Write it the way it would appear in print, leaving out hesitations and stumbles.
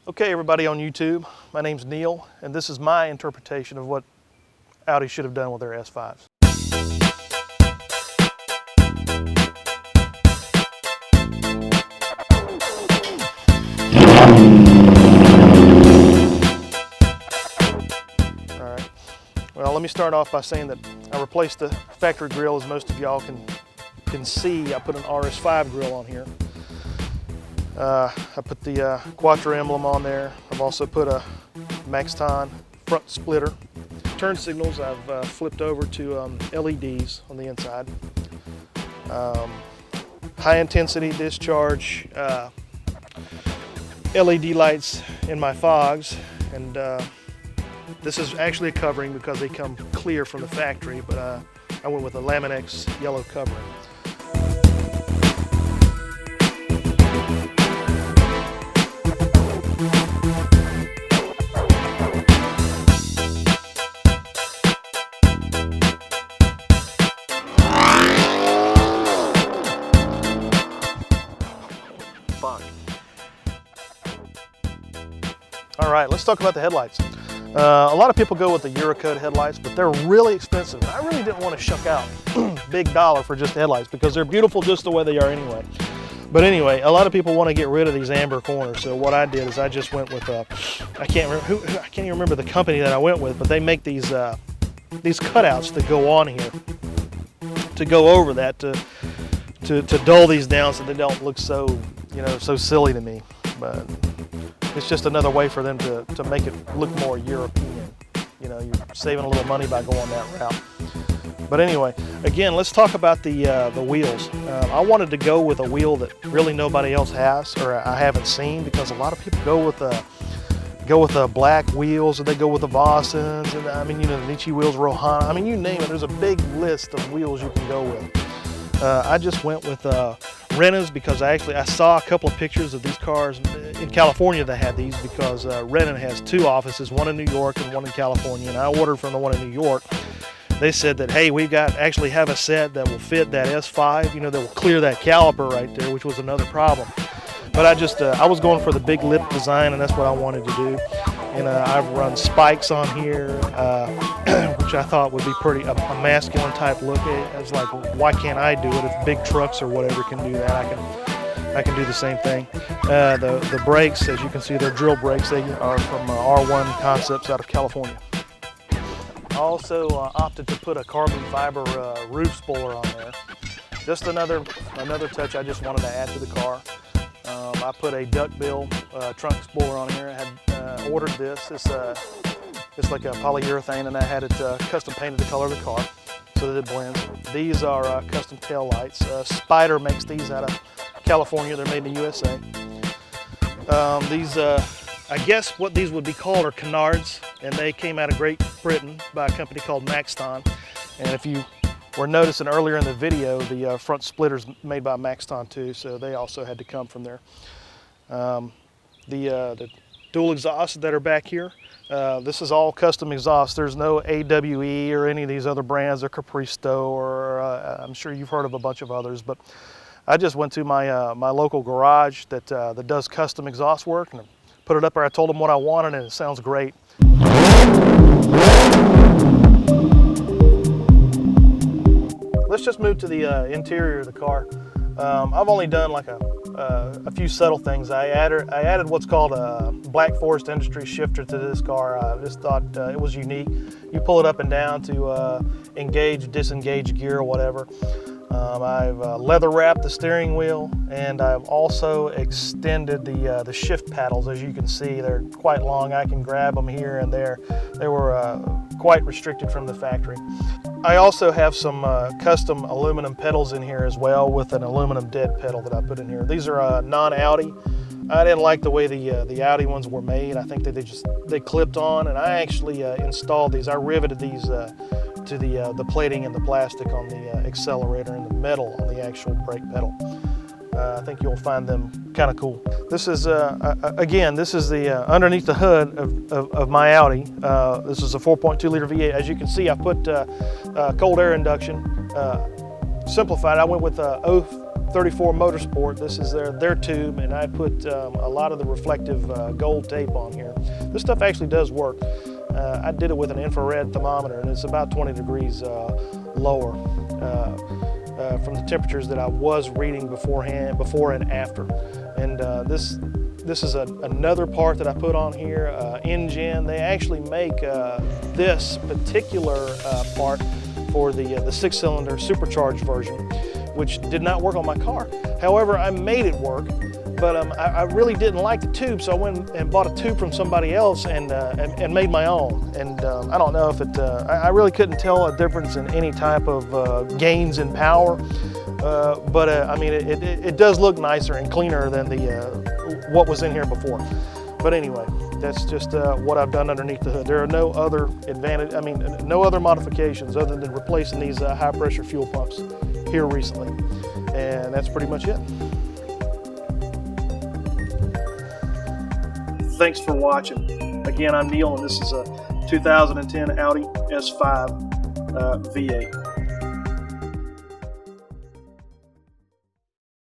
Okay, everybody on YouTube, my name's Neil, and this is my interpretation of what Audi should have done with their S5s. All right, well, let me start off by saying that I replaced the factory grille, as most of y'all can see. I put an RS5 grille on here. I put the Quattro emblem on there. I've also put a Maxton front splitter. Turn signals I've flipped over to LEDs on the inside. High intensity discharge LED lights in my fogs, and this is actually a covering because they come clear from the factory, but I went with a Laminex yellow covering. All right, let's talk about the headlights. A lot of people go with the Eurocode headlights, but they're really expensive. I really didn't want to shuck out big dollar for just headlights because they're beautiful just the way they are anyway. But anyway, a lot of people want to get rid of these amber corners. So what I did is I just went with I can't even remember the company that I went with, but they make these cutouts that go on here to go over that to dull these down so they don't look so so silly to me. But it's just another way for them to make it look more European. You're saving a little money by going that route. But anyway, again, let's talk about the wheels. I wanted to go with a wheel that really nobody else has, or I haven't seen, because a lot of people go with the black wheels, or they go with the Vossens, and I mean, the Nichi wheels, Rohana. I mean, you name it. There's a big list of wheels you can go with. I just went with Rena's because I saw a couple of pictures of these cars in California that had these, because Renan has two offices, one in New York and one in California, and I ordered from the one in New York. They said that, hey, we actually have a set that will fit that S5, that will clear that caliper right there, which was another problem. But I was going for the big lip design, and that's what I wanted to do. And I've run spikes on here, which I thought would be pretty a masculine type look. I was like, why can't I do it? If big trucks or whatever can do that, I can do the same thing. The brakes, as you can see, they're drill brakes. They are from R1 Concepts out of California. I also opted to put a carbon fiber roof spoiler on there. Just another touch I just wanted to add to the car. I put a duckbill trunk spoiler on here. I had ordered this. It's like a polyurethane, and I had it custom painted the color of the car so that it blends. These are custom tail lights. Spider makes these out of California. They're made in the USA. These, I guess what these would be called are canards, and they came out of Great Britain by a company called Maxton. And if you were noticing earlier in the video, the front splitters made by Maxton too, so they also had to come from there. The dual exhausts that are back here, this is all custom exhaust. There's no AWE or any of these other brands, or Capristo, or I'm sure you've heard of a bunch of others, but I just went to my my local garage that does custom exhaust work, and put it up there. I told them what I wanted, and it sounds great. Let's just move to the interior of the car. I've only done like a few subtle things. I added what's called a Black Forest Industries shifter to this car. I just thought it was unique. You pull it up and down to engage, disengage gear or whatever. I've leather wrapped the steering wheel, and I've also extended the shift paddles. As you can see, they're quite long. I can grab them here and there. They were quite restricted from the factory. I also have some custom aluminum pedals in here as well, with an aluminum dead pedal that I put in here. These are non-Audi. I didn't like the way the Audi ones were made. I think that they clipped on, and I actually installed these. I riveted these to the plating and the plastic on the accelerator and the metal on the actual brake pedal. I think you'll find them kind of cool. This is, again, this is the underneath the hood of my Audi. This is a 4.2 liter V8. As you can see, I put cold air induction. Simplified, I went with 34 Motorsport. This is their tube, and I put a lot of the reflective gold tape on here. This stuff actually does work. I did it with an infrared thermometer, and it's about 20 degrees lower from the temperatures that I was reading before and after. And this is another part that I put on here, InGen. They actually make this particular part for the 6-cylinder supercharged version, which did not work on my car. However, I made it work, but I really didn't like the tube, so I went and bought a tube from somebody else and made my own. And I don't know if it, I really couldn't tell a difference in any type of gains in power, but I mean, it does look nicer and cleaner than what was in here before. But anyway, that's just what I've done underneath the hood. There are no other no other modifications other than replacing these high pressure fuel pumps here recently. And that's pretty much it. Thanks for watching. Again, I'm Neil, and this is a 2010 Audi S5 V8.